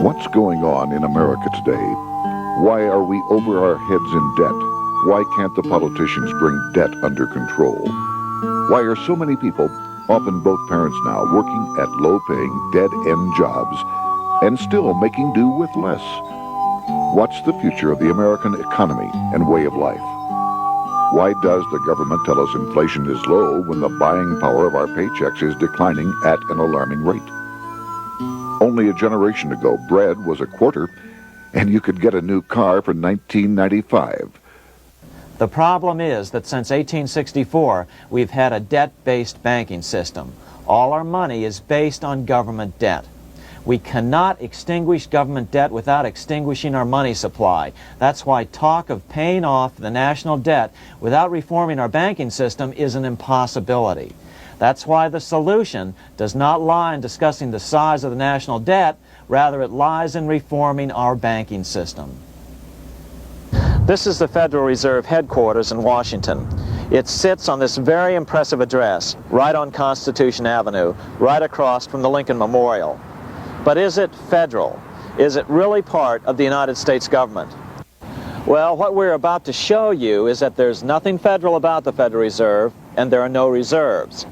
What's going on in America today? Why are we over our heads in debt? Why can't the politicians bring debt under control? Why are so many people, often both parents now, working at low-paying, dead-end jobs and still making do with less? What's the future of the American economy and way of life? Why does the government tell us inflation is low when the buying power of our paychecks is declining at an alarming rate? Only a generation ago, bread was a quarter, and you could get a new car for $19.95. The problem is that since 1864, we've had a debt-based banking system. All our money is based on government debt. We cannot extinguish government debt without extinguishing our money supply. That's why talk of paying off the national debt without reforming our banking system is an impossibility. That's why the solution does not lie in discussing the size of the national debt, rather it lies in reforming our banking system. This is the Federal Reserve headquarters in Washington. It sits on this very impressive address, right on Constitution Avenue, right across from the Lincoln Memorial. But is it federal? Is it really part of the United States government? Well, what we're about to show you is that there's nothing federal about the Federal Reserve, and there are no reserves.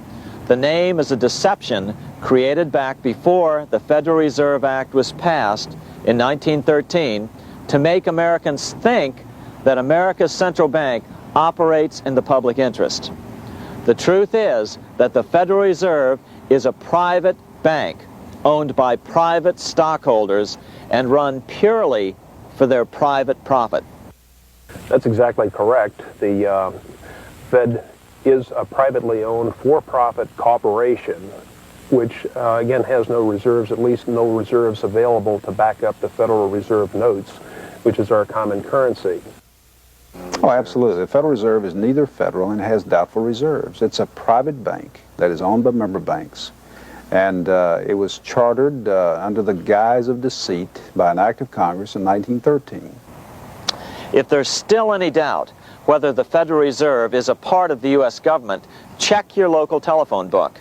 The name is a deception created back before the Federal Reserve Act was passed in 1913 to make Americans think that America's central bank operates in the public interest. The truth is that the Federal Reserve is a private bank owned by private stockholders and run purely for their private profit. That's exactly correct. The Fed is a privately owned for-profit corporation which again has no reserves, at least no reserves available to back up the Federal Reserve notes, which is our common currency. Oh, absolutely. The Federal Reserve is neither federal and has doubtful reserves. It's a private bank that is owned by member banks. And it was chartered under the guise of deceit by an act of Congress in 1913. If there's still any doubt whether the Federal Reserve is a part of the U.S. government, check your local telephone book.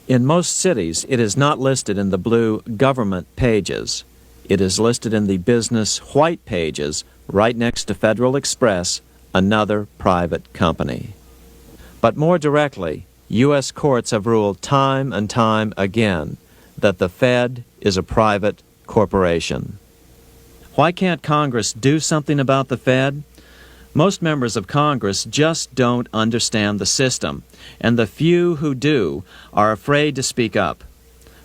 In most cities, it is not listed in the blue government pages. It is listed in the business white pages right next to Federal Express, another private company. But more directly, U.S. courts have ruled time and time again that the Fed is a private corporation. Why can't Congress do something about the Fed? Most members of Congress just don't understand the system, and the few who do are afraid to speak up.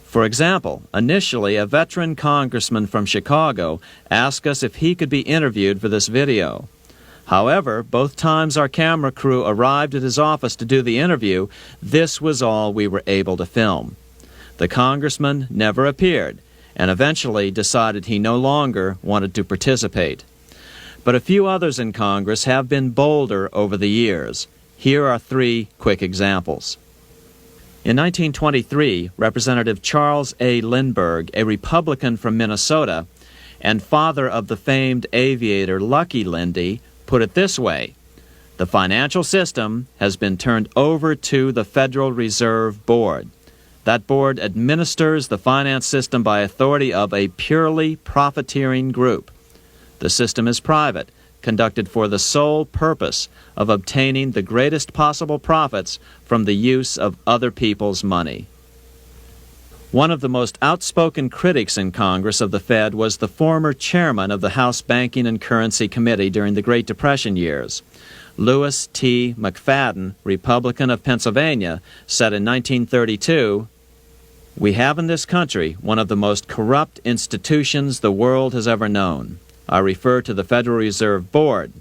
For example, initially a veteran congressman from Chicago asked us if he could be interviewed for this video. However, both times our camera crew arrived at his office to do the interview, this was all we were able to film. The congressman never appeared, and eventually decided he no longer wanted to participate. But a few others in Congress have been bolder over the years. Here are three quick examples. In 1923, Representative Charles A. Lindbergh, a Republican from Minnesota, and father of the famed aviator Lucky Lindy, put it this way: the financial system has been turned over to the Federal Reserve Board. That board administers the finance system by authority of a purely profiteering group. The system is private, conducted for the sole purpose of obtaining the greatest possible profits from the use of other people's money. One of the most outspoken critics in Congress of the Fed was the former chairman of the House Banking and Currency Committee during the Great Depression years. Lewis T. McFadden, Republican of Pennsylvania, said in 1932, "We have in this country one of the most corrupt institutions the world has ever known. I refer to the Federal Reserve Board.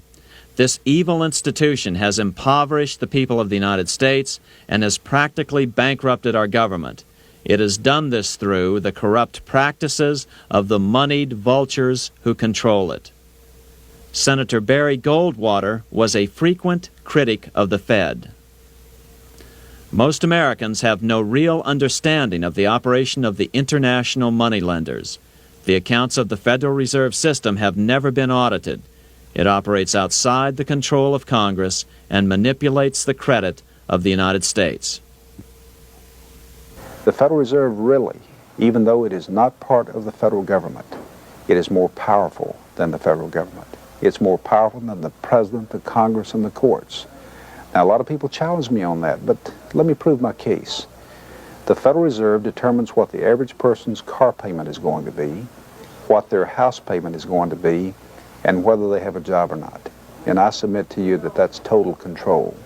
This evil institution has impoverished the people of the United States and has practically bankrupted our government. It has done this through the corrupt practices of the moneyed vultures who control it." Senator Barry Goldwater was a frequent critic of the Fed. Most Americans have no real understanding of the operation of the international moneylenders. The accounts of the Federal Reserve System have never been audited. It operates outside the control of Congress and manipulates the credit of the United States. The Federal Reserve really even though it is not part of the federal government, it is more powerful than the federal government. It's more powerful than the president, the Congress, and the courts. Now, a lot of people challenge me on that, but let me prove my case. The Federal Reserve determines what the average person's car payment is going to be, what their house payment is going to be, and whether they have a job or not. And I submit to you that that's total control.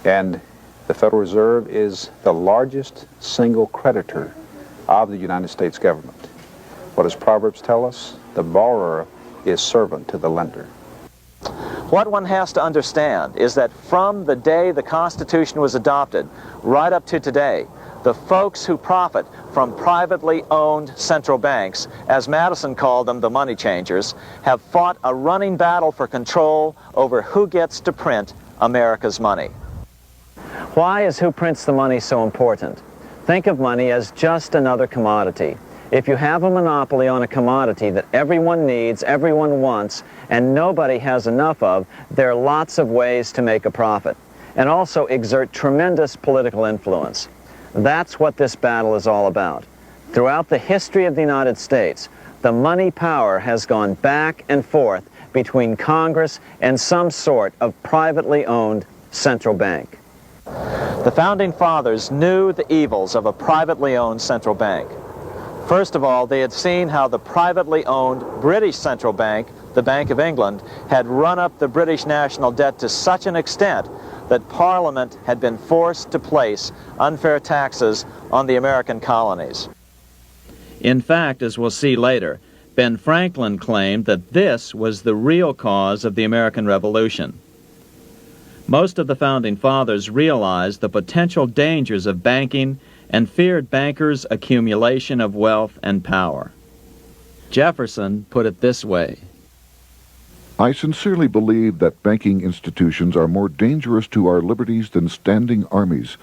And the Federal Reserve is the largest single creditor of the United States government. What does Proverbs tell us? The borrower is servant to the lender. What one has to understand is that from the day the Constitution was adopted right up to today, the folks who profit from privately owned central banks, as Madison called them, the money changers, have fought a running battle for control over who gets to print America's money. Why is who prints the money so important? Think of money as just another commodity. If you have a monopoly on a commodity that everyone needs, everyone wants, and nobody has enough of, there are lots of ways to make a profit, and also exert tremendous political influence. That's what this battle is all about. Throughout the history of the United States, the money power has gone back and forth between Congress and some sort of privately owned central bank. The Founding Fathers knew the evils of a privately owned central bank. First of all, they had seen how the privately owned British central bank, the Bank of England, had run up the British national debt to such an extent that Parliament had been forced to place unfair taxes on the American colonies. In fact, as we'll see later, Ben Franklin claimed that this was the real cause of the American Revolution. Most of the Founding Fathers realized the potential dangers of banking and feared bankers' accumulation of wealth and power. Jefferson put it this way: I sincerely believe that banking institutions are more dangerous to our liberties than standing armies.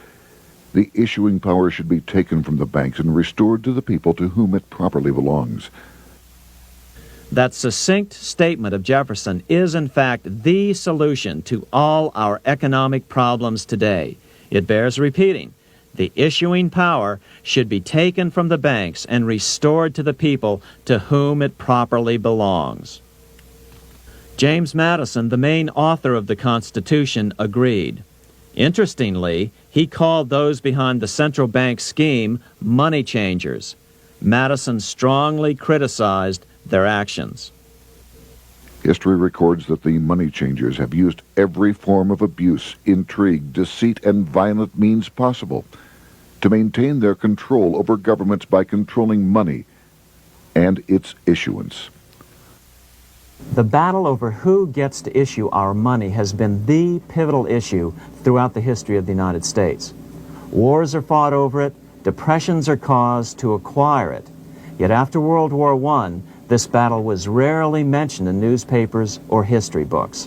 The issuing power should be taken from the banks and restored to the people to whom it properly belongs. That succinct statement of Jefferson is, in fact, the solution to all our economic problems today. It bears repeating. The issuing power should be taken from the banks and restored to the people to whom it properly belongs. James Madison, the main author of the Constitution, agreed. Interestingly, he called those behind the central bank scheme money changers. Madison strongly criticized their actions. History records that the money changers have used every form of abuse, intrigue, deceit, and violent means possible to maintain their control over governments by controlling money and its issuance. The battle over who gets to issue our money has been the pivotal issue throughout the history of the United States. Wars are fought over it, depressions are caused to acquire it. Yet after World War I, this battle was rarely mentioned in newspapers or history books.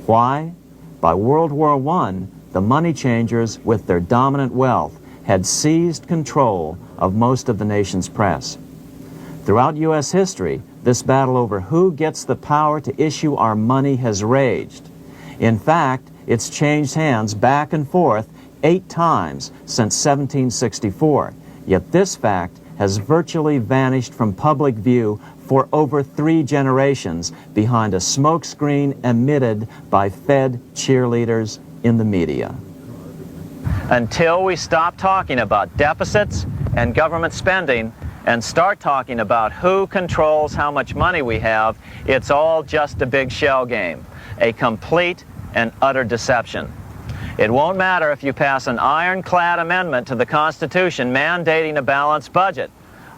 Why? By World War I, the money changers, with their dominant wealth, had seized control of most of the nation's press. Throughout U.S. history, this battle over who gets the power to issue our money has raged. In fact, it's changed hands back and forth 8 times since 1764, yet this fact has virtually vanished from public view for over 3 generations behind a smokescreen emitted by Fed cheerleaders in the media. Until we stop talking about deficits and government spending and start talking about who controls how much money we have, it's all just a big shell game, a complete and utter deception. It won't matter if you pass an ironclad amendment to the Constitution mandating a balanced budget.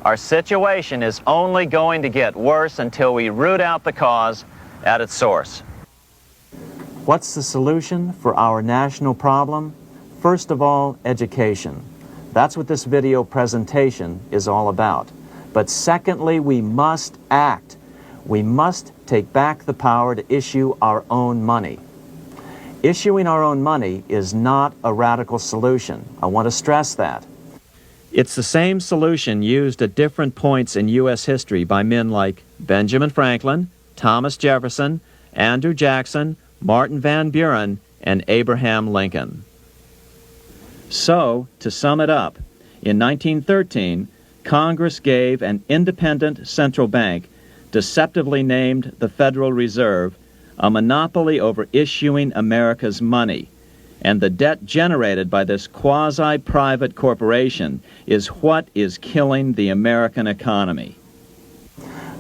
Our situation is only going to get worse until we root out the cause at its source. What's the solution for our national problem? First of all, education. That's what this video presentation is all about. But secondly, we must act. We must take back the power to issue our own money. Issuing our own money is not a radical solution. I want to stress that. It's the same solution used at different points in U.S. history by men like Benjamin Franklin, Thomas Jefferson, Andrew Jackson, Martin Van Buren, and Abraham Lincoln. So, to sum it up, in 1913, Congress gave an independent central bank, deceptively named the Federal Reserve, a monopoly over issuing America's money. And the debt generated by this quasi-private corporation is what is killing the American economy.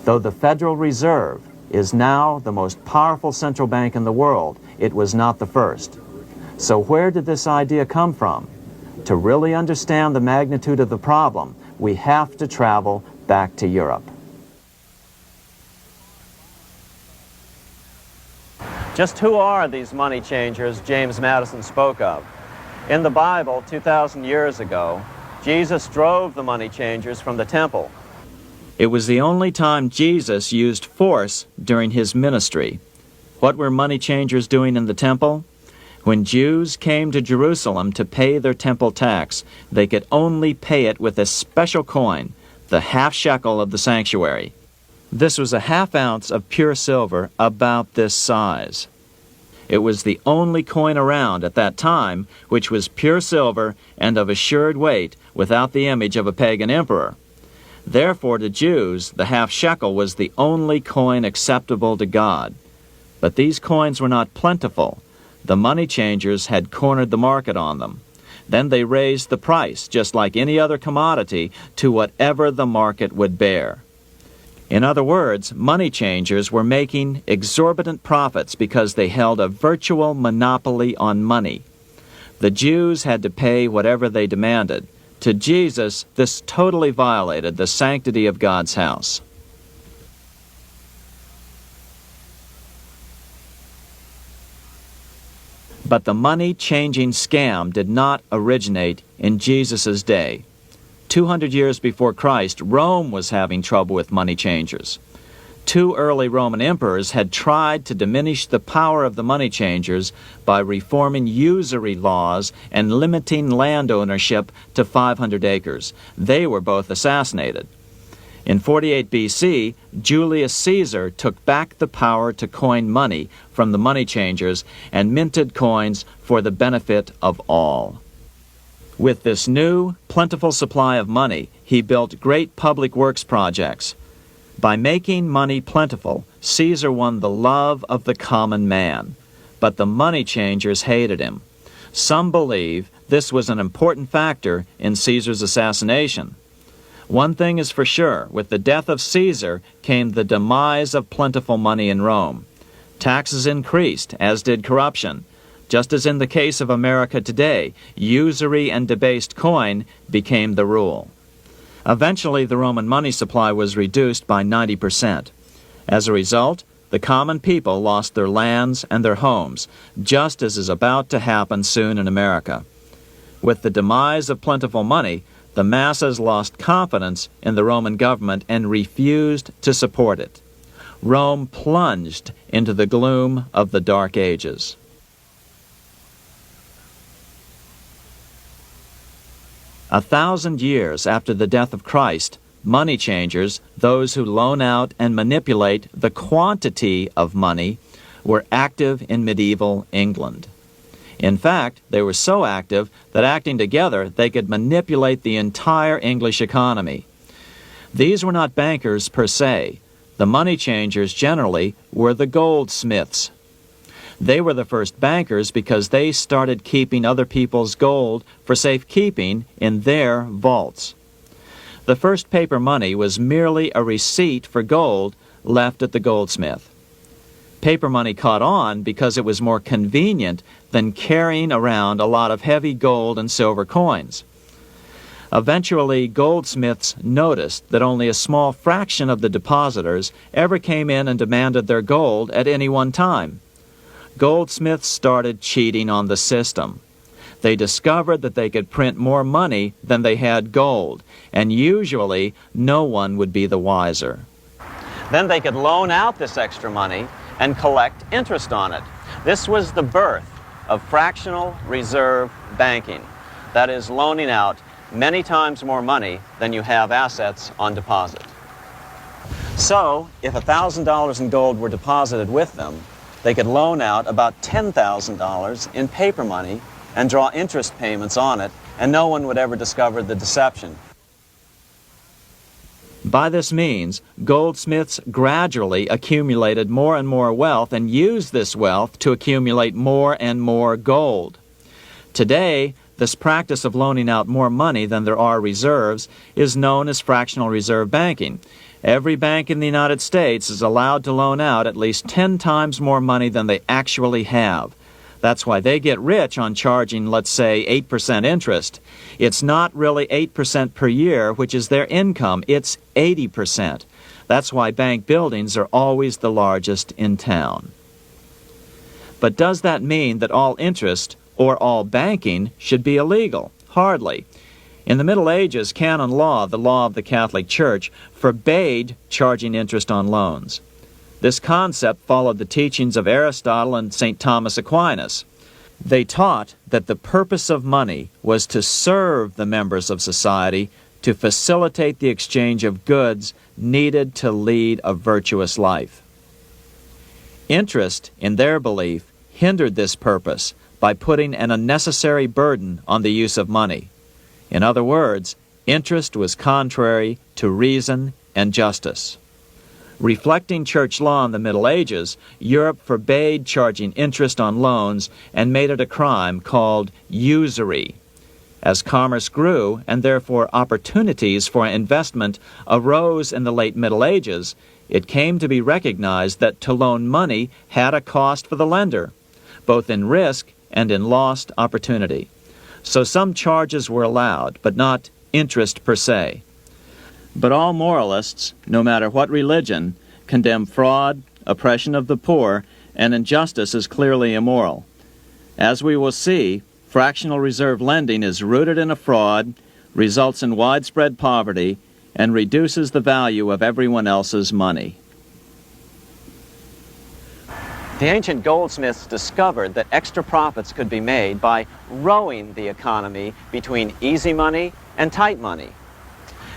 Though the Federal Reserve is now the most powerful central bank in the world, it was not the first. So where did this idea come from? To really understand the magnitude of the problem, we have to travel back to Europe. Just who are these money changers James Madison spoke of? In the Bible, 2,000 years ago, Jesus drove the money changers from the temple. It was the only time Jesus used force during his ministry. What were money changers doing in the temple? When Jews came to Jerusalem to pay their temple tax, they could only pay it with a special coin, the half shekel of the sanctuary. This was a half ounce of pure silver about this size. It was the only coin around at that time which was pure silver and of assured weight without the image of a pagan emperor. Therefore, to Jews, the half shekel was the only coin acceptable to God. But these coins were not plentiful. The money changers had cornered the market on them. Then they raised the price, just like any other commodity, to whatever the market would bear. In other words, money changers were making exorbitant profits because they held a virtual monopoly on money. The Jews had to pay whatever they demanded. To Jesus, this totally violated the sanctity of God's house. But the money-changing scam did not originate in Jesus' day. 200 years before Christ, Rome was having trouble with money changers. 2 early Roman emperors had tried to diminish the power of the money changers by reforming usury laws and limiting land ownership to 500 acres. They were both assassinated. In 48 BC, Julius Caesar took back the power to coin money from the money changers and minted coins for the benefit of all. With this new, plentiful supply of money, he built great public works projects. By making money plentiful, Caesar won the love of the common man. But the money changers hated him. Some believe this was an important factor in Caesar's assassination. One thing is for sure, with the death of Caesar came the demise of plentiful money in Rome. Taxes increased, as did corruption. Just as in the case of America today, usury and debased coin became the rule. Eventually, the Roman money supply was reduced by 90%. As a result, the common people lost their lands and their homes, just as is about to happen soon in America. With the demise of plentiful money, the masses lost confidence in the Roman government and refused to support it. Rome plunged into the gloom of the Dark Ages. A 1,000 years after the death of Christ, money changers, those who loan out and manipulate the quantity of money, were active in medieval England. In fact, they were so active that acting together, they could manipulate the entire English economy. These were not bankers per se. The money changers generally were the goldsmiths. They were the first bankers because they started keeping other people's gold for safekeeping in their vaults. The first paper money was merely a receipt for gold left at the goldsmith. Paper money caught on because it was more convenient than carrying around a lot of heavy gold and silver coins. Eventually, goldsmiths noticed that only a small fraction of the depositors ever came in and demanded their gold at any one time. Goldsmiths started cheating on the system. They discovered that they could print more money than they had gold, and usually no one would be the wiser. Then they could loan out this extra money and collect interest on it. This was the birth of fractional reserve banking. That is, loaning out many times more money than you have assets on deposit. So, if $1,000 in gold were deposited with them, they could loan out about $10,000 in paper money and draw interest payments on it, and no one would ever discover the deception. By this means, goldsmiths gradually accumulated more and more wealth and used this wealth to accumulate more and more gold. Today, this practice of loaning out more money than there are reserves is known as fractional reserve banking. Every bank in the United States is allowed to loan out at least 10 times more money than they actually have. That's why they get rich on charging, let's say, 8% interest. It's not really 8% per year, which is their income. It's 80%. That's why bank buildings are always the largest in town. But does that mean that all interest or all banking should be illegal? Hardly. In the Middle Ages, canon law, the law of the Catholic Church, forbade charging interest on loans. This concept followed the teachings of Aristotle and St. Thomas Aquinas. They taught that the purpose of money was to serve the members of society, to facilitate the exchange of goods needed to lead a virtuous life. Interest, in their belief, hindered this purpose by putting an unnecessary burden on the use of money. In other words, interest was contrary to reason and justice. Reflecting church law in the Middle Ages, Europe forbade charging interest on loans and made it a crime called usury. As commerce grew, and therefore opportunities for investment arose in the late Middle Ages, it came to be recognized that to loan money had a cost for the lender, both in risk and in lost opportunity. So some charges were allowed, but not interest per se. But all moralists, no matter what religion, condemn fraud, oppression of the poor, and injustice as clearly immoral. As we will see, fractional reserve lending is rooted in a fraud, results in widespread poverty, and reduces the value of everyone else's money. The ancient goldsmiths discovered that extra profits could be made by rowing the economy between easy money and tight money.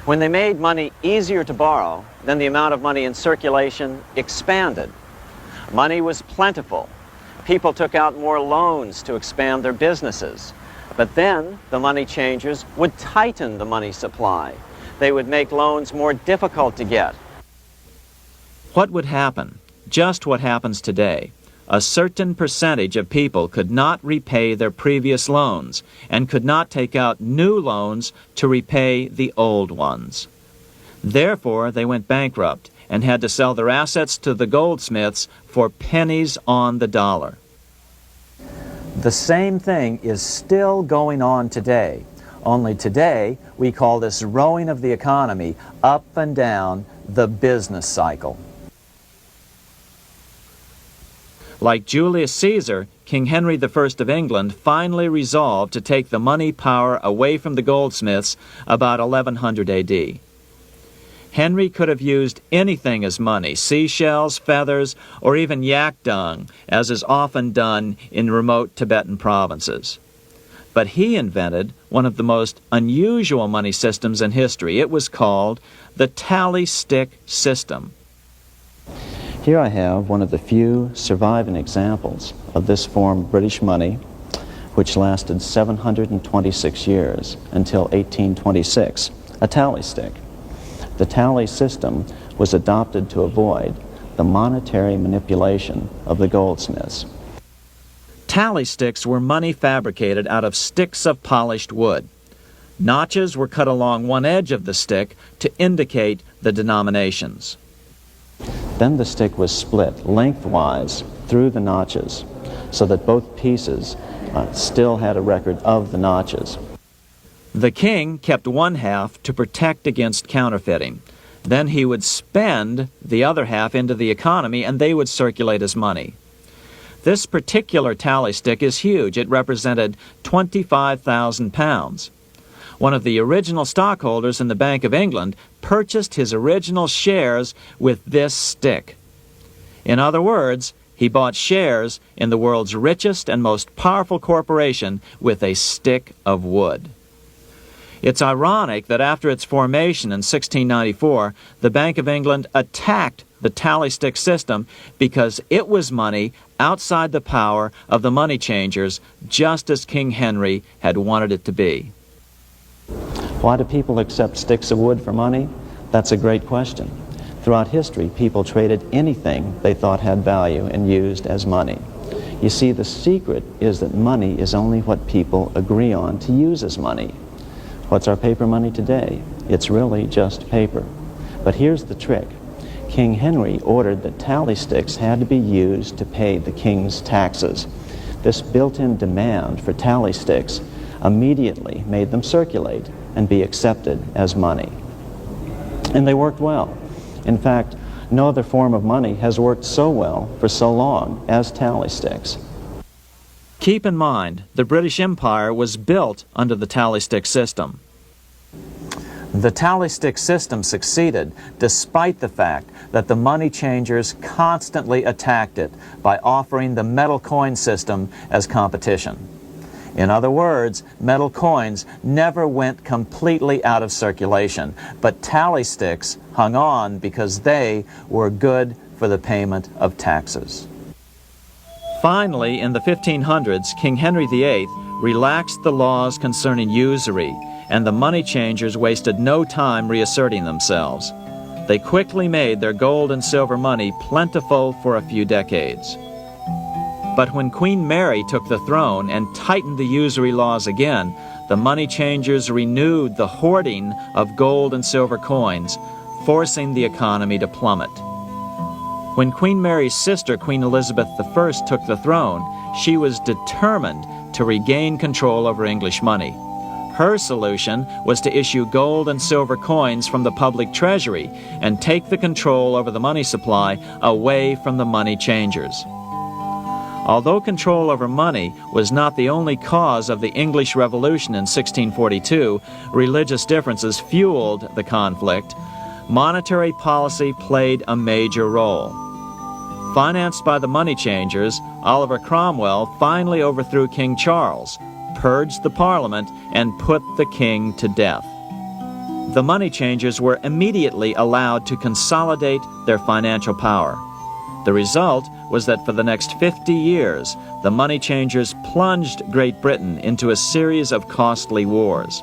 When they made money easier to borrow, then the amount of money in circulation expanded. Money was plentiful. People took out more loans to expand their businesses. But then the money changers would tighten the money supply. They would make loans more difficult to get. What would happen? Just what happens today. A certain percentage of people could not repay their previous loans and could not take out new loans to repay the old ones. Therefore, they went bankrupt and had to sell their assets to the goldsmiths for pennies on the dollar. The same thing is still going on today. Only today, we call this rowing of the economy up and down the business cycle. Like Julius Caesar, King Henry I of England finally resolved to take the money power away from the goldsmiths about 1100 AD. Henry could have used anything as money, seashells, feathers, or even yak dung, as is often done in remote Tibetan provinces. But he invented one of the most unusual money systems in history. It was called the tally stick system. Here I have one of the few surviving examples of this form of British money, which lasted 726 years until 1826, a tally stick. The tally system was adopted to avoid the monetary manipulation of the goldsmiths. Tally sticks were money fabricated out of sticks of polished wood. Notches were cut along one edge of the stick to indicate the denominations. Then the stick was split lengthwise through the notches so that both pieces still had a record of the notches. The king kept one half to protect against counterfeiting. Then he would spend the other half into the economy and they would circulate as money. This particular tally stick is huge. It represented 25,000 pounds. One of the original stockholders in the Bank of England purchased his original shares with this stick. In other words, he bought shares in the world's richest and most powerful corporation with a stick of wood. It's ironic that after its formation in 1694, the Bank of England attacked the tally stick system because it was money outside the power of the money changers, just as King Henry had wanted it to be. Why do people accept sticks of wood for money? That's a great question. Throughout history, people traded anything they thought had value and used as money. You see, the secret is that money is only what people agree on to use as money. What's our paper money today? It's really just paper. But here's the trick. King Henry ordered that tally sticks had to be used to pay the king's taxes. This built-in demand for tally sticks immediately made them circulate and be accepted as money. And they worked well. In fact, no other form of money has worked so well for so long as tally sticks. Keep in mind, the British Empire was built under the tally stick system. The tally stick system succeeded despite the fact that the money changers constantly attacked it by offering the metal coin system as competition. In other words, metal coins never went completely out of circulation, but tally sticks hung on because they were good for the payment of taxes. Finally, in the 1500s, King Henry VIII relaxed the laws concerning usury, and the money changers wasted no time reasserting themselves. They quickly made their gold and silver money plentiful for a few decades. But when Queen Mary took the throne and tightened the usury laws again, the money changers renewed the hoarding of gold and silver coins, forcing the economy to plummet. When Queen Mary's sister, Queen Elizabeth I, took the throne, she was determined to regain control over English money. Her solution was to issue gold and silver coins from the public treasury and take the control over the money supply away from the money changers. Although control over money was not the only cause of the English Revolution in 1642, religious differences fueled the conflict. Monetary policy played a major role. Financed by the money changers, Oliver Cromwell finally overthrew King Charles, purged the Parliament, and put the king to death. The money changers were immediately allowed to consolidate their financial power. The result was that for the next 50 years, the money changers plunged Great Britain into a series of costly wars.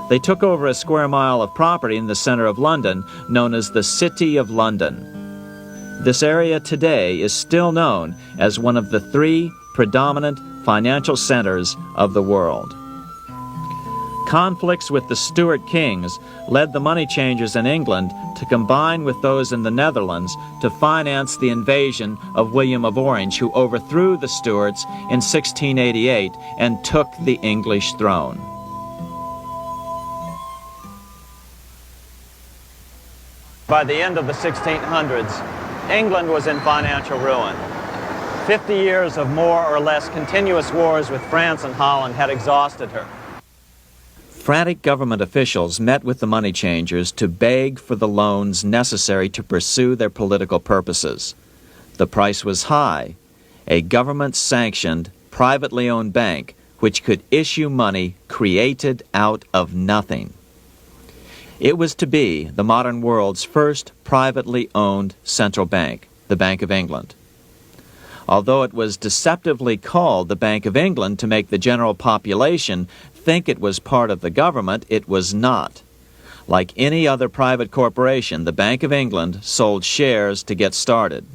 They took over a square mile of property in the center of London, known as the City of London. This area today is still known as one of the 3 predominant financial centers of the world. Conflicts with the Stuart kings led the money changers in England to combine with those in the Netherlands to finance the invasion of William of Orange, who overthrew the Stuarts in 1688 and took the English throne. By the end of the 1600s, England was in financial ruin. 50 years of more or less continuous wars with France and Holland had exhausted her. Frantic government officials met with the money changers to beg for the loans necessary to pursue their political purposes. The price was high. A government-sanctioned, privately owned bank which could issue money created out of nothing. It was to be the modern world's first privately owned central bank, the Bank of England. Although it was deceptively called the Bank of England to make the general population think it was part of the government, it was not. Like any other private corporation, the Bank of England sold shares to get started.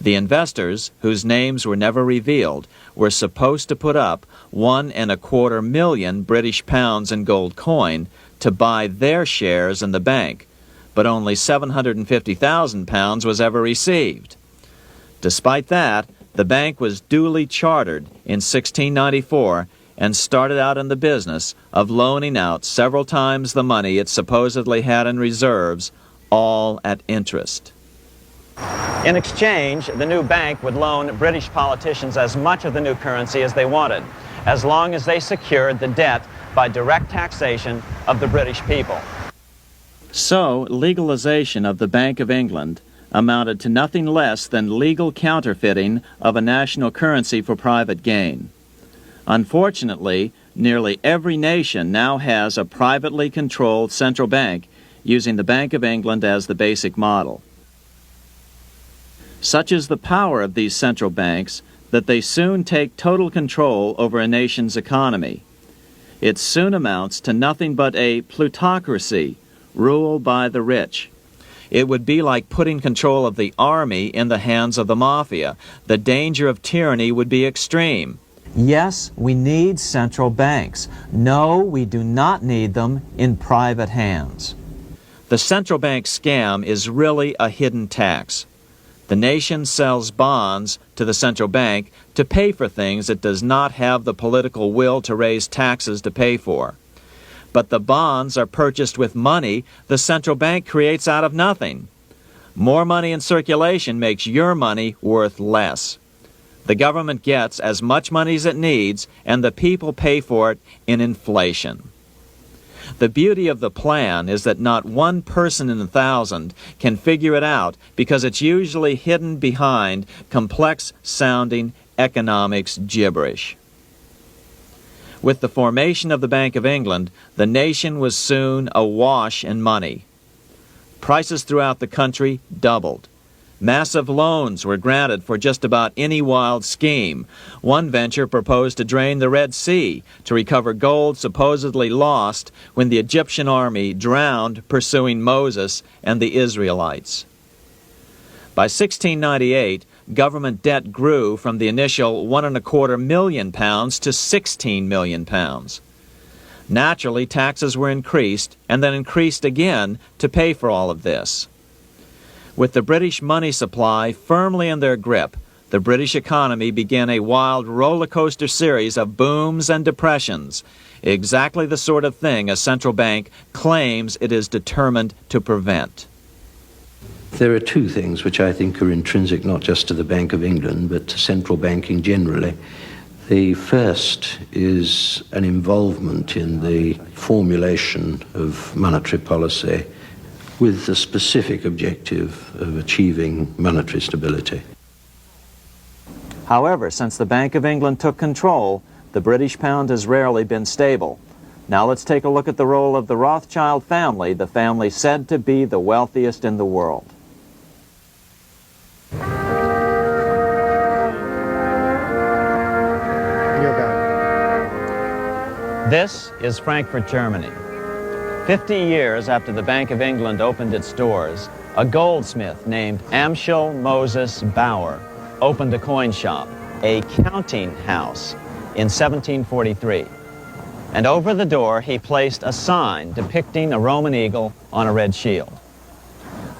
The investors, whose names were never revealed, were supposed to put up £1.25 million British pounds in gold coin to buy their shares in the bank, but only £750,000 was ever received. Despite that, the bank was duly chartered in 1694 and started out in the business of loaning out several times the money it supposedly had in reserves, all at interest. In exchange, the new bank would loan British politicians as much of the new currency as they wanted, as long as they secured the debt by direct taxation of the British people. So, legalization of the Bank of England amounted to nothing less than legal counterfeiting of a national currency for private gain. Unfortunately, nearly every nation now has a privately controlled central bank using the Bank of England as the basic model. Such is the power of these central banks that they soon take total control over a nation's economy. It soon amounts to nothing but a plutocracy, rule by the rich. It would be like putting control of the army in the hands of the mafia. The danger of tyranny would be extreme. Yes, we need central banks. No, we do not need them in private hands. The central bank scam is really a hidden tax. The nation sells bonds to the central bank to pay for things it does not have the political will to raise taxes to pay for. But the bonds are purchased with money the central bank creates out of nothing. More money in circulation makes your money worth less. The government gets as much money as it needs, and the people pay for it in inflation. The beauty of the plan is that not one person in 1,000 can figure it out because it's usually hidden behind complex-sounding economics gibberish. With the formation of the Bank of England, the nation was soon awash in money. Prices throughout the country doubled. Massive loans were granted for just about any wild scheme. One venture proposed to drain the Red Sea to recover gold supposedly lost when the Egyptian army drowned pursuing Moses and the Israelites. By 1698, government debt grew from the initial £1.25 million to £16 million. Naturally, taxes were increased and then increased again to pay for all of this. With the British money supply firmly in their grip, the British economy began a wild roller coaster series of booms and depressions, exactly the sort of thing a central bank claims it is determined to prevent. There are two things which I think are intrinsic not just to the Bank of England but to central banking generally. The first is an involvement in the formulation of monetary policy with the specific objective of achieving monetary stability. However, since the Bank of England took control, the British pound has rarely been stable. Now let's take a look at the role of the Rothschild family, the family said to be the wealthiest in the world. This is Frankfurt, Germany. 50 years after the Bank of England opened its doors, a goldsmith named Amschel Moses Bauer opened a coin shop, a counting house, in 1743. And over the door he placed a sign depicting a Roman eagle on a red shield.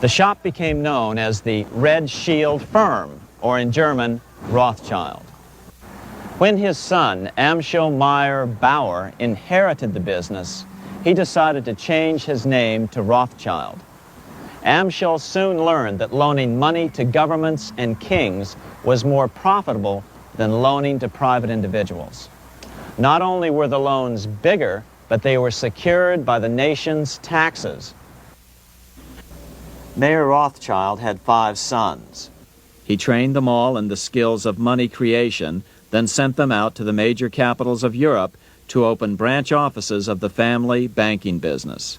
The shop became known as the Red Shield Firm, or in German, Rothschild. When his son, Amschel Meyer Bauer, inherited the business, he decided to change his name to Rothschild. Amschel soon learned that loaning money to governments and kings was more profitable than loaning to private individuals. Not only were the loans bigger, but they were secured by the nation's taxes. Mayer Rothschild had 5 sons. He trained them all in the skills of money creation, then sent them out to the major capitals of Europe to open branch offices of the family banking business.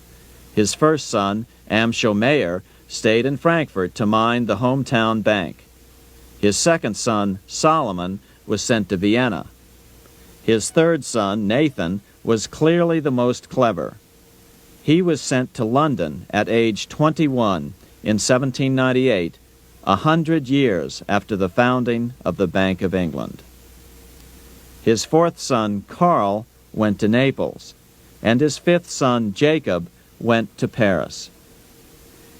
His first son, Amschel Meyer, stayed in Frankfurt to mind the hometown bank. His second son, Solomon, was sent to Vienna. His third son, Nathan, was clearly the most clever. He was sent to London at age 21 in 1798, 100 years after the founding of the Bank of England. His fourth son, Karl, went to Naples, and his fifth son, Jacob, went to Paris.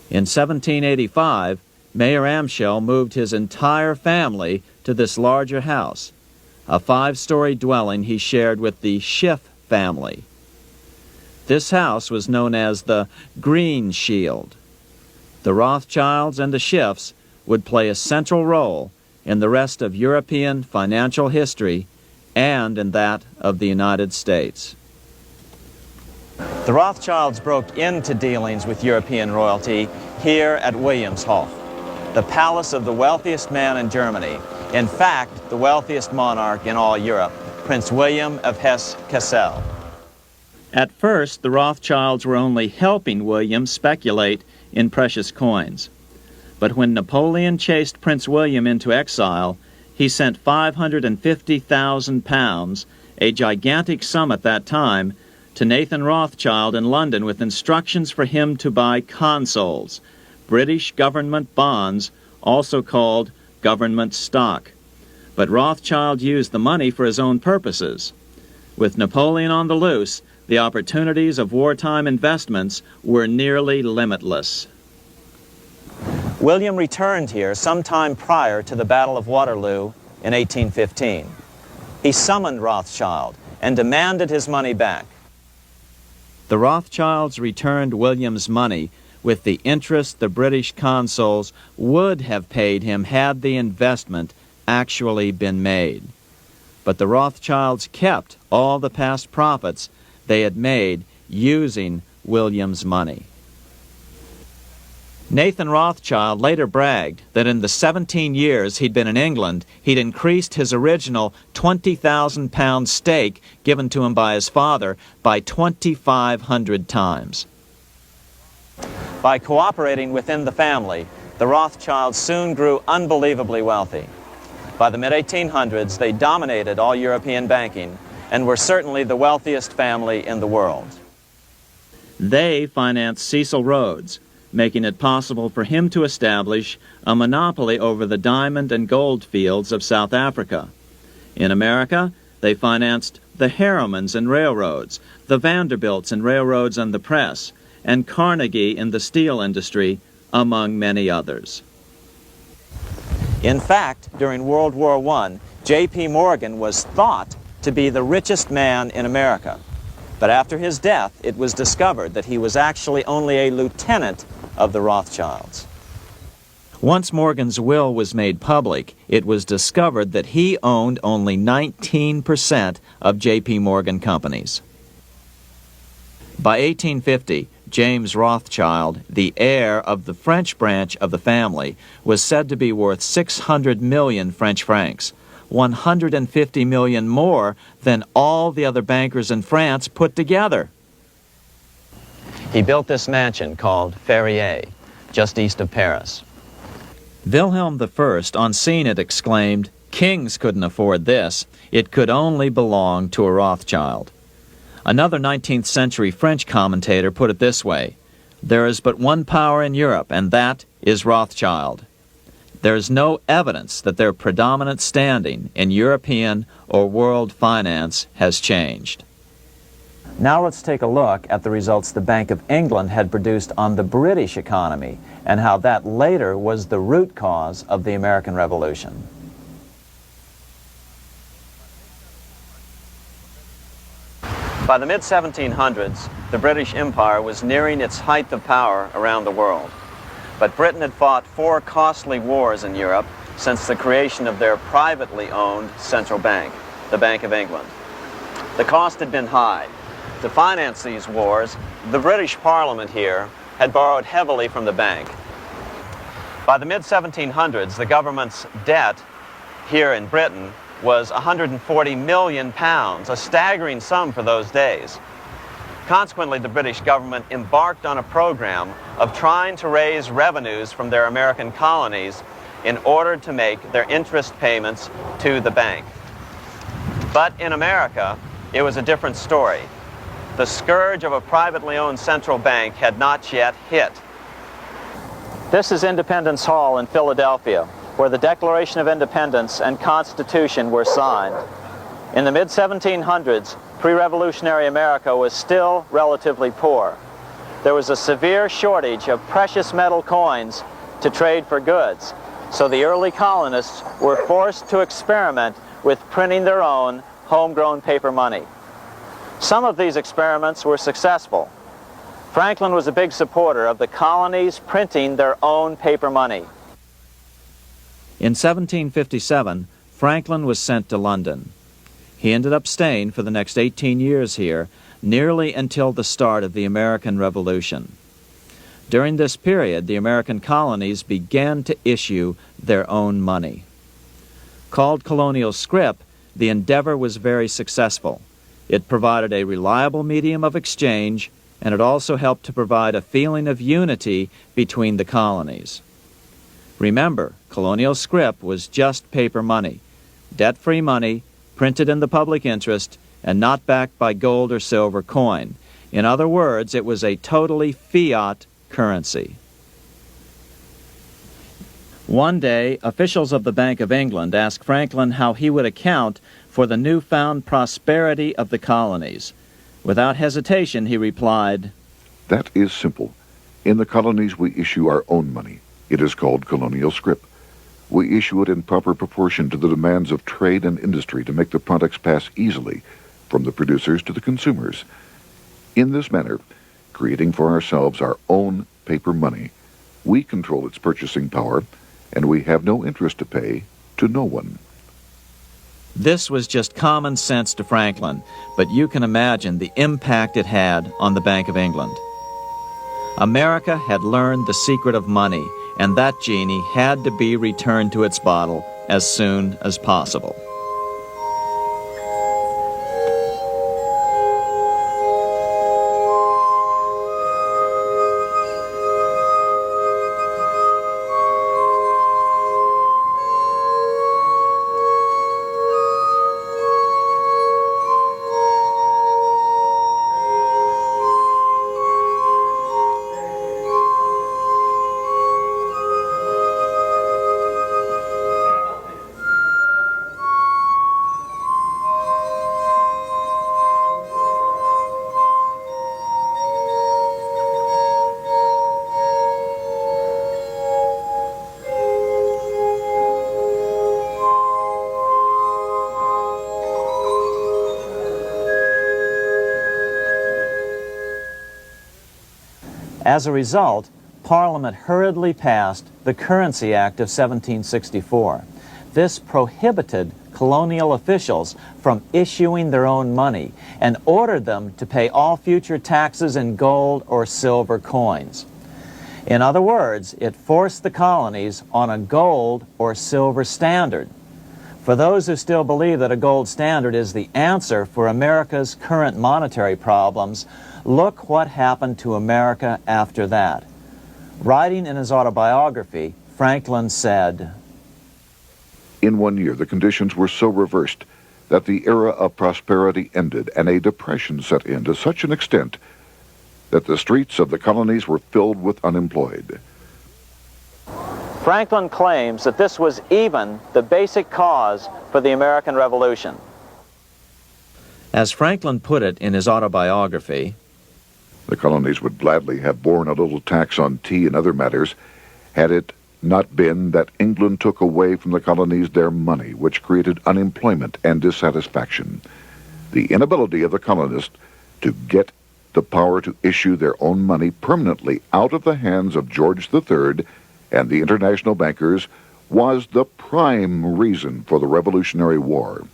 In 1785, Mayer Amschel moved his entire family to this larger house, a 5-story dwelling he shared with the Schiff family. This house was known as the Green Shield. The Rothschilds and the Schiffs would play a central role in the rest of European financial history and in that of the United States. The Rothschilds broke into dealings with European royalty here at Wilhelmshof, the palace of the wealthiest man in Germany. In fact, the wealthiest monarch in all Europe, Prince William of Hesse-Kassel. At first, the Rothschilds were only helping William speculate in precious coins. But when Napoleon chased Prince William into exile, he sent £550,000, a gigantic sum at that time, to Nathan Rothschild in London with instructions for him to buy consols, British government bonds, also called government stock. But Rothschild used the money for his own purposes. With Napoleon on the loose, the opportunities of wartime investments were nearly limitless. William returned here sometime prior to the Battle of Waterloo in 1815. He summoned Rothschild and demanded his money back. The Rothschilds returned William's money with the interest the British consuls would have paid him had the investment actually been made. But the Rothschilds kept all the past profits they had made using William's money. Nathan Rothschild later bragged that in the 17 years he'd been in England, he'd increased his original £20,000 stake given to him by his father by 2,500 times. By cooperating within the family, the Rothschilds soon grew unbelievably wealthy. By the mid-1800s, they dominated all European banking and were certainly the wealthiest family in the world. They financed Cecil Rhodes, making it possible for him to establish a monopoly over the diamond and gold fields of South Africa. In America, they financed the Harrimans and railroads, the Vanderbilts and railroads and the press, and Carnegie in the steel industry, among many others. In fact, during World War I, J.P. Morgan was thought to be the richest man in America. But after his death, it was discovered that he was actually only a lieutenant of the Rothschilds. Once Morgan's will was made public, it was discovered that he owned only 19% of J.P. Morgan companies. By 1850, James Rothschild, the heir of the French branch of the family, was said to be worth 600 million French francs, 150 million more than all the other bankers in France put together. He built this mansion called Ferrier, just east of Paris. Wilhelm I, on seeing it, exclaimed, "Kings couldn't afford this. It could only belong to a Rothschild." Another 19th century French commentator put it this way: "There is but one power in Europe, and that is Rothschild." There is no evidence that their predominant standing in European or world finance has changed. Now let's take a look at the results the Bank of England had produced on the British economy and how that later was the root cause of the American Revolution. By the mid-1700s, the British Empire was nearing its height of power around the world. But Britain had fought 4 costly wars in Europe since the creation of their privately owned central bank, the Bank of England. The cost had been high. To finance these wars, the British Parliament here had borrowed heavily from the bank. By the mid-1700s, the government's debt here in Britain was £140 million, a staggering sum for those days. Consequently, the British government embarked on a program of trying to raise revenues from their American colonies in order to make their interest payments to the bank. But in America, it was a different story. The scourge of a privately owned central bank had not yet hit. This is Independence Hall in Philadelphia, where the Declaration of Independence and Constitution were signed. In the mid-1700s, pre-revolutionary America was still relatively poor. There was a severe shortage of precious metal coins to trade for goods, so the early colonists were forced to experiment with printing their own homegrown paper money. Some of these experiments were successful. Franklin was a big supporter of the colonies printing their own paper money. In 1757, Franklin was sent to London. He ended up staying for the next 18 years here, nearly until the start of the American Revolution. During this period, the American colonies began to issue their own money. Called colonial scrip, the endeavor was very successful. It provided a reliable medium of exchange, and it also helped to provide a feeling of unity between the colonies. Remember, colonial scrip was just paper money, debt-free money, printed in the public interest, and not backed by gold or silver coin. In other words, it was a totally fiat currency. One day, officials of the Bank of England asked Franklin how he would account for the newfound prosperity of the colonies. Without hesitation, he replied, That is simple. In the colonies, we issue our own money. It is called colonial scrip. We issue it in proper proportion to the demands of trade and industry to make the products pass easily from the producers to the consumers. In this manner, creating for ourselves our own paper money, we control its purchasing power, and we have no interest to pay to no one. This was just common sense to Franklin, but you can imagine the impact it had on the Bank of England. America had learned the secret of money, and that genie had to be returned to its bottle as soon as possible. As a result, Parliament hurriedly passed the Currency Act of 1764. This prohibited colonial officials from issuing their own money and ordered them to pay all future taxes in gold or silver coins. In other words, it forced the colonies on a gold or silver standard. For those who still believe that a gold standard is the answer for America's current monetary problems, look what happened to America after that. Writing in his autobiography, Franklin said, In 1 year, the conditions were so reversed that the era of prosperity ended and a depression set in to such an extent that the streets of the colonies were filled with unemployed. Franklin claims that this was even the basic cause for the American Revolution. As Franklin put it in his autobiography, The colonies would gladly have borne a little tax on tea and other matters had it not been that England took away from the colonies their money, which created unemployment and dissatisfaction. The inability of the colonists to get the power to issue their own money permanently out of the hands of George III and the international bankers was the prime reason for the Revolutionary War.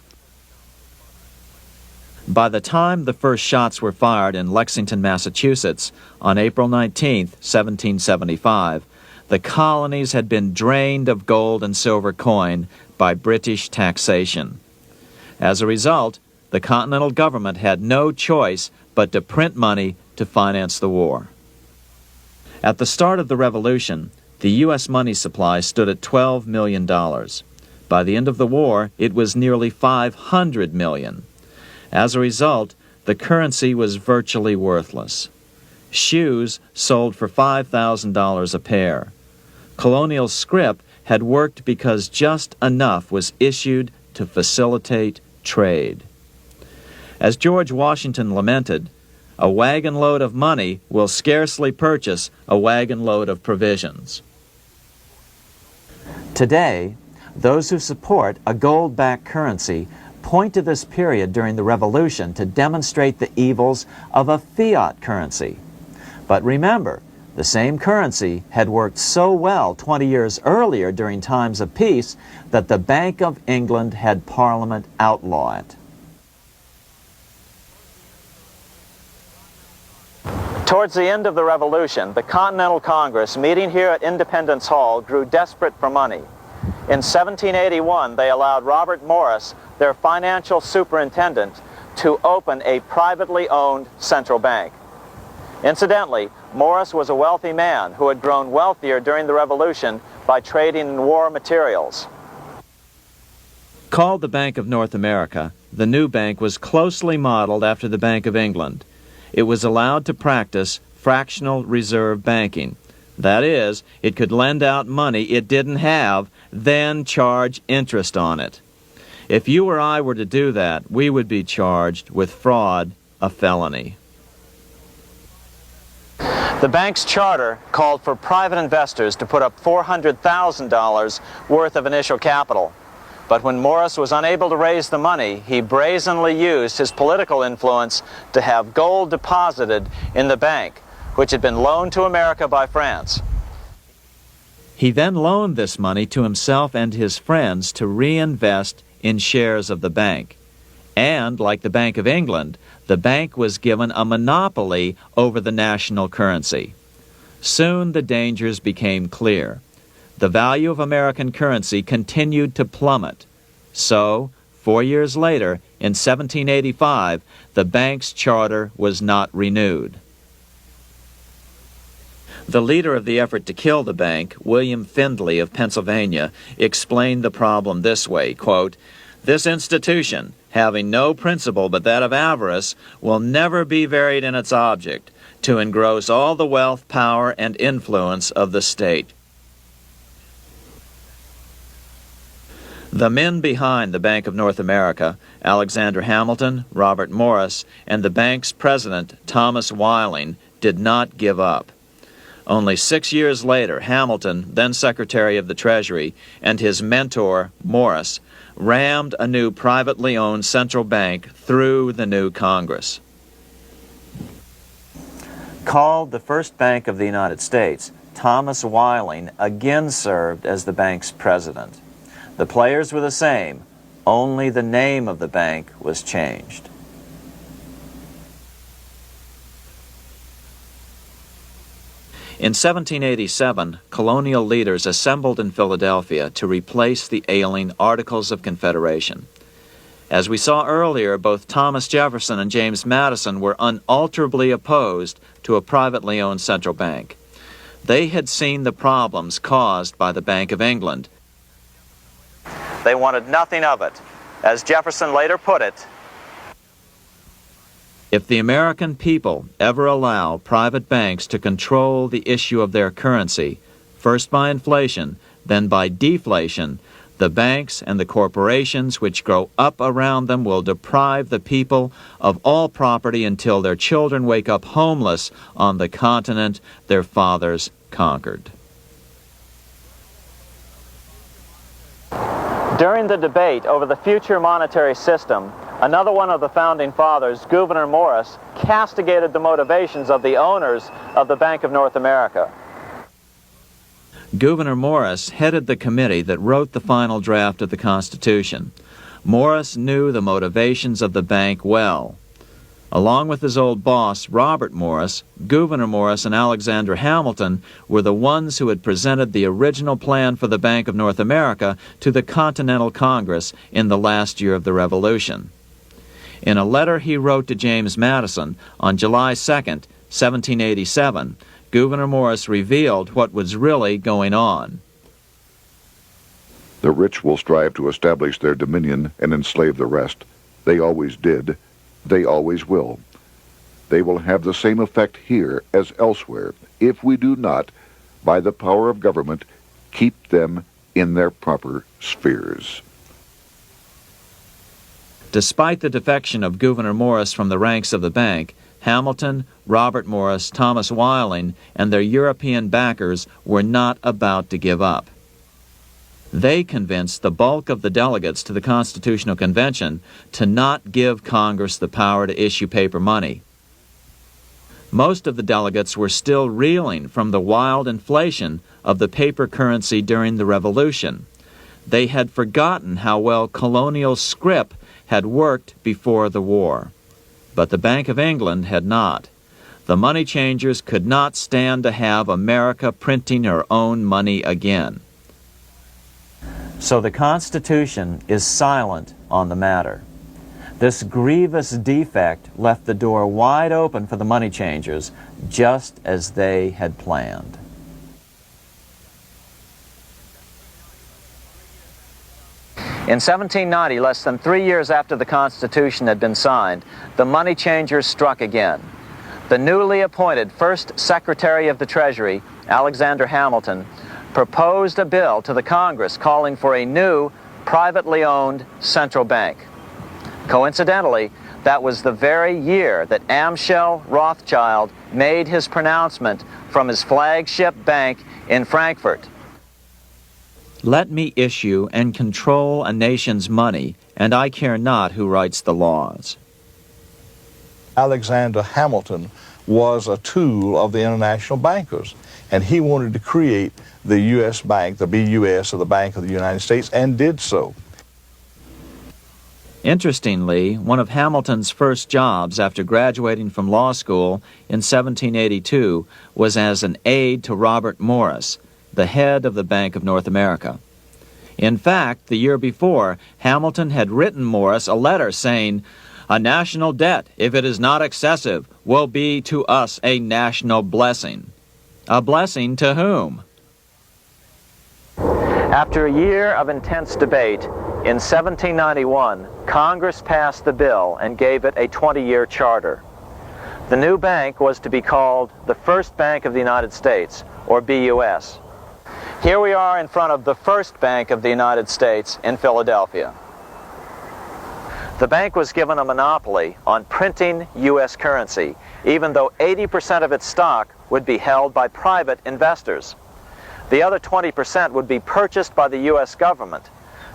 by the time the first shots were fired in Lexington, Massachusetts, on April 19, 1775, the colonies had been drained of gold and silver coin by British taxation. As a result, the Continental government had no choice but to print money to finance the war. At the start of the Revolution, the U.S. money supply stood at $12 million. By the end of the war, it was nearly $500 million. As a result, the currency was virtually worthless. Shoes sold for $5,000 a pair. Colonial scrip had worked because just enough was issued to facilitate trade. As George Washington lamented, a wagon load of money will scarcely purchase a wagon load of provisions. Today, those who support a gold-backed currency point to this period during the Revolution to demonstrate the evils of a fiat currency. But remember, the same currency had worked so well 20 years earlier during times of peace that the Bank of England had Parliament outlaw it. Towards the end of the Revolution, the Continental Congress, meeting here at Independence Hall, grew desperate for money. In 1781, they allowed Robert Morris, their financial superintendent, to open a privately owned central bank. Incidentally, Morris was a wealthy man who had grown wealthier during the Revolution by trading in war materials. Called the Bank of North America, the new bank was closely modeled after the Bank of England. It was allowed to practice fractional reserve banking. That is, it could lend out money it didn't have, then charge interest on it. If you or I were to do that, we would be charged with fraud, a felony. The bank's charter called for private investors to put up $400,000 worth of initial capital. But when Morris was unable to raise the money, he brazenly used his political influence to have gold deposited in the bank, which had been loaned to America by France. He then loaned this money to himself and his friends to reinvest in shares of the bank. And, like the Bank of England, the bank was given a monopoly over the national currency. Soon the dangers became clear. The value of American currency continued to plummet. So, 4 years later, in 1785, the bank's charter was not renewed. The leader of the effort to kill the bank, William Findley of Pennsylvania, explained the problem this way, quote, "This institution, having no principle but that of avarice, will never be varied in its object, to engross all the wealth, power, and influence of the state." The men behind the Bank of North America, Alexander Hamilton, Robert Morris, and the bank's president, Thomas Whiling, did not give up. Only 6 years later, Hamilton, then Secretary of the Treasury, and his mentor, Morris, rammed a new privately owned central bank through the new Congress. Called the first bank of the United States, Thomas Whiling again served as the bank's president. The players were the same, only the name of the bank was changed. In 1787, colonial leaders assembled in Philadelphia to replace the ailing Articles of Confederation. As we saw earlier, both Thomas Jefferson and James Madison were unalterably opposed to a privately owned central bank. They had seen the problems caused by the Bank of England. They wanted nothing of it. As Jefferson later put it, "If the American people ever allow private banks to control the issue of their currency, first by inflation, then by deflation, the banks and the corporations which grow up around them will deprive the people of all property until their children wake up homeless on the continent their fathers conquered." During the debate over the future monetary system, another one of the founding fathers, Gouverneur Morris, castigated the motivations of the owners of the Bank of North America. Gouverneur Morris headed the committee that wrote the final draft of the Constitution. Morris knew the motivations of the bank well. Along with his old boss, Robert Morris, Gouverneur Morris and Alexander Hamilton were the ones who had presented the original plan for the Bank of North America to the Continental Congress in the last year of the Revolution. In a letter he wrote to James Madison on July 2nd, 1787, Gouverneur Morris revealed what was really going on. The rich will strive to establish their dominion and enslave the rest. They always did. They always will. They will have the same effect here as elsewhere if we do not, by the power of government, keep them in their proper spheres. Despite the defection of Gouverneur Morris from the ranks of the bank, Hamilton, Robert Morris, Thomas Whiling, and their European backers were not about to give up. They convinced the bulk of the delegates to the Constitutional Convention to not give Congress the power to issue paper money. Most of the delegates were still reeling from the wild inflation of the paper currency during the Revolution. They had forgotten how well colonial scrip had worked before the war. But the Bank of England had not. The money changers could not stand to have America printing her own money again. So the Constitution is silent on the matter. This grievous defect left the door wide open for the money changers, just as they had planned. In 1790, less than 3 years after the Constitution had been signed, the money changers struck again. The newly appointed first Secretary of the Treasury, Alexander Hamilton, proposed a bill to the Congress calling for a new, privately owned central bank. Coincidentally, that was the very year that Amschel Rothschild made his pronouncement from his flagship bank in Frankfurt. Let me issue and control a nation's money, and I care not who writes the laws. Alexander Hamilton was a tool of the international bankers, and he wanted to create the U.S. Bank, the BUS, or the Bank of the United States, and did so. Interestingly, one of Hamilton's first jobs after graduating from law school in 1782 was as an aide to Robert Morris, the head of the Bank of North America. In fact, the year before, Hamilton had written Morris a letter saying, "A national debt, if it is not excessive, will be to us a national blessing." A blessing to whom? After a year of intense debate, in 1791, Congress passed the bill and gave it a 20-year charter. The new bank was to be called the First Bank of the United States, or BUS. Here we are in front of the First Bank of the United States in Philadelphia. The bank was given a monopoly on printing U.S. currency, even though 80% of its stock would be held by private investors. The other 20% would be purchased by the U.S. government.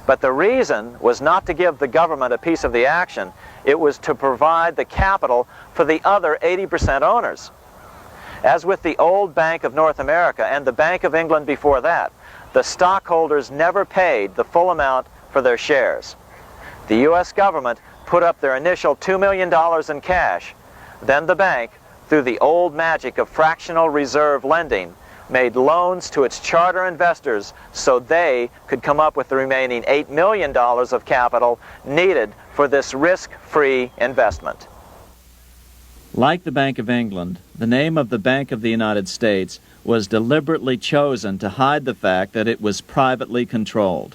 But the reason was not to give the government a piece of the action, it was to provide the capital for the other 80% owners. As with the old Bank of North America and the Bank of England before that, the stockholders never paid the full amount for their shares. The U.S. government put up their initial $2 million in cash. Then the bank, through the old magic of fractional reserve lending, made loans to its charter investors so they could come up with the remaining $8 million of capital needed for this risk-free investment. Like the Bank of England, the name of the Bank of the United States was deliberately chosen to hide the fact that it was privately controlled.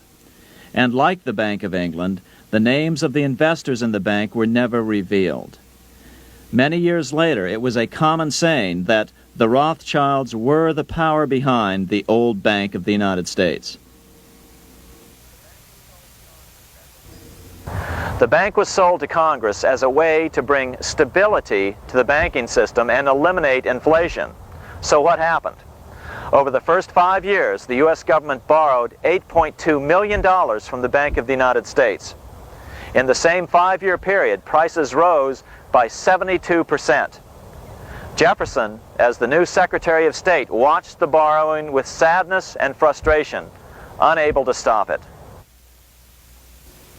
And like the Bank of England, the names of the investors in the bank were never revealed. Many years later, it was a common saying that the Rothschilds were the power behind the old Bank of the United States. The bank was sold to Congress as a way to bring stability to the banking system and eliminate inflation. So what happened? Over the first 5 years, the U.S. government borrowed $8.2 million from the Bank of the United States. In the same 5-year period, prices rose by 72%. Jefferson, as the new Secretary of State, watched the borrowing with sadness and frustration, unable to stop it.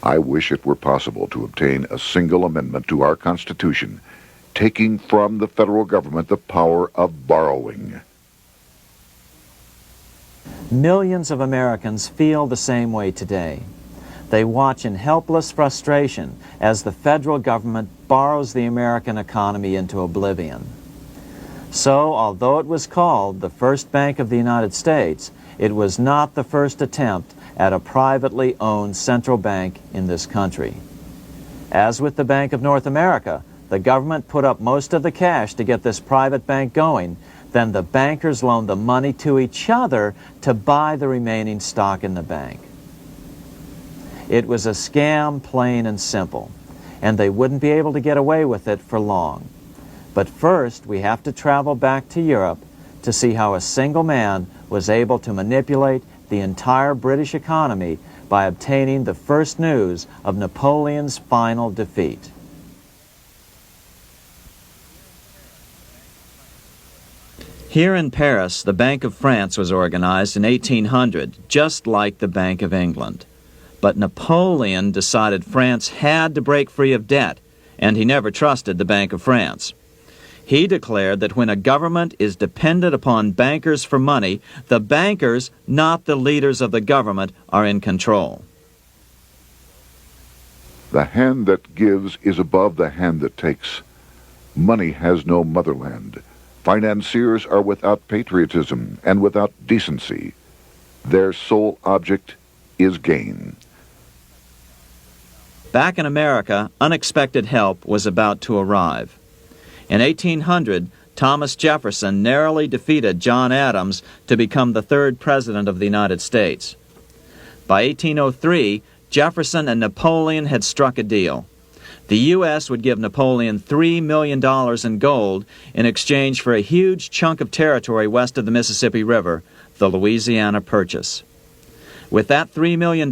I wish it were possible to obtain a single amendment to our Constitution, taking from the federal government the power of borrowing. Millions of Americans feel the same way today. They watch in helpless frustration as the federal government borrows the American economy into oblivion. So, although it was called the First Bank of the United States, it was not the first attempt at a privately owned central bank in this country. As with the Bank of North America, the government put up most of the cash to get this private bank going, then the bankers loaned the money to each other to buy the remaining stock in the bank. It was a scam, plain and simple, and they wouldn't be able to get away with it for long. But first, we have to travel back to Europe to see how a single man was able to manipulate the entire British economy by obtaining the first news of Napoleon's final defeat. Here in Paris, the Bank of France was organized in 1800, just like the Bank of England. But Napoleon decided France had to break free of debt, and he never trusted the Bank of France. He declared that when a government is dependent upon bankers for money, the bankers, not the leaders of the government, are in control. The hand that gives is above the hand that takes. Money has no motherland. Financiers are without patriotism and without decency. Their sole object is gain. Back in America, unexpected help was about to arrive. In 1800, Thomas Jefferson narrowly defeated John Adams to become the third president of the United States. By 1803, Jefferson and Napoleon had struck a deal. The U.S. would give Napoleon $3 million in gold in exchange for a huge chunk of territory west of the Mississippi River, the Louisiana Purchase. With that $3 million,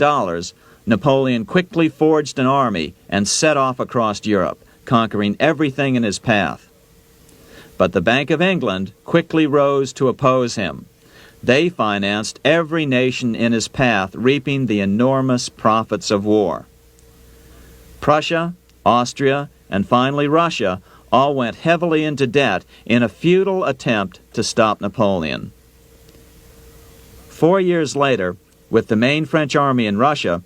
Napoleon quickly forged an army and set off across Europe, conquering everything in his path. But the Bank of England quickly rose to oppose him. They financed every nation in his path, reaping the enormous profits of war. Prussia, Austria, and finally Russia all went heavily into debt in a futile attempt to stop Napoleon. 4 years later, with the main French army in Russia,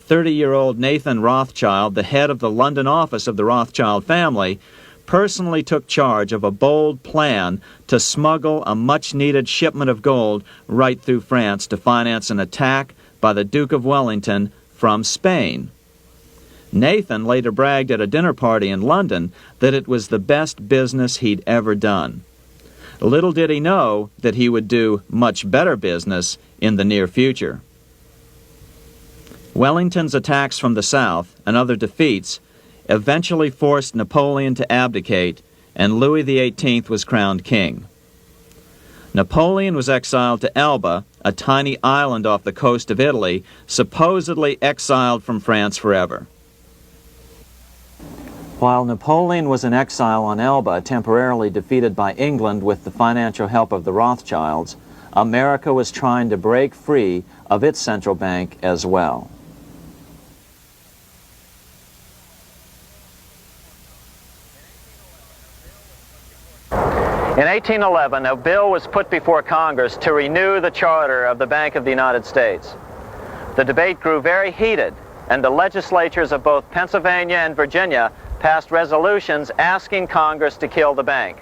30-year-old Nathan Rothschild, the head of the London office of the Rothschild family, personally took charge of a bold plan to smuggle a much-needed shipment of gold right through France to finance an attack by the Duke of Wellington from Spain. Nathan later bragged at a dinner party in London that it was the best business he'd ever done. Little did he know that he would do much better business in the near future. Wellington's attacks from the south and other defeats eventually forced Napoleon to abdicate, and Louis XVIII was crowned king. Napoleon was exiled to Elba, a tiny island off the coast of Italy, supposedly exiled from France forever. While Napoleon was in exile on Elba, temporarily defeated by England with the financial help of the Rothschilds, America was trying to break free of its central bank as well. In 1811, a bill was put before Congress to renew the charter of the Bank of the United States. The debate grew very heated, and the legislatures of both Pennsylvania and Virginia passed resolutions asking Congress to kill the bank.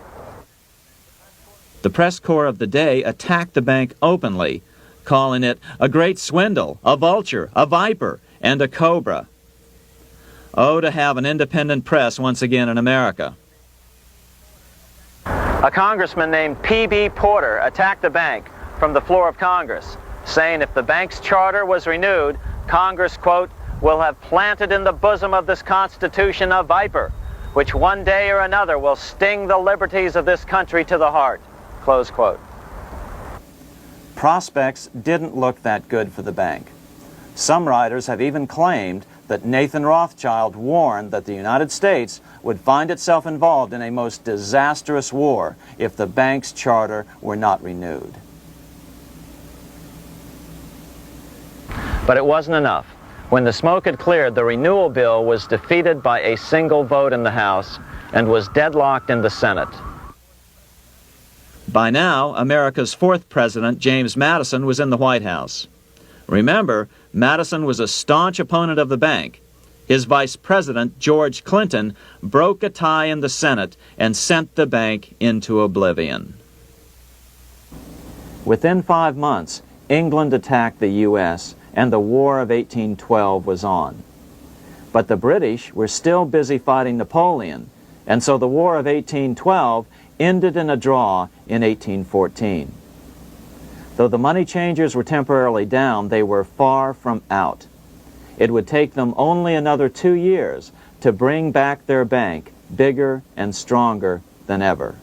The press corps of the day attacked the bank openly, calling it a great swindle, a vulture, a viper, and a cobra. Oh, to have an independent press once again in America. A congressman named P.B. Porter attacked the bank from the floor of Congress, saying if the bank's charter was renewed, Congress, quote, will have planted in the bosom of this Constitution a viper, which one day or another will sting the liberties of this country to the heart, close quote. Prospects didn't look that good for the bank. Some writers have even claimed that Nathan Rothschild warned that the United States would find itself involved in a most disastrous war if the bank's charter were not renewed. But it wasn't enough. When the smoke had cleared, the renewal bill was defeated by a single vote in the House and was deadlocked in the Senate. By now, America's fourth president, James Madison, was in the White House. Remember, Madison was a staunch opponent of the bank. His vice president, George Clinton, broke a tie in the Senate and sent the bank into oblivion. Within 5 months, England attacked the U.S., and the War of 1812 was on. But the British were still busy fighting Napoleon, and so the War of 1812 ended in a draw in 1814. Though the money changers were temporarily down, they were far from out. It would take them only another 2 years to bring back their bank bigger and stronger than ever.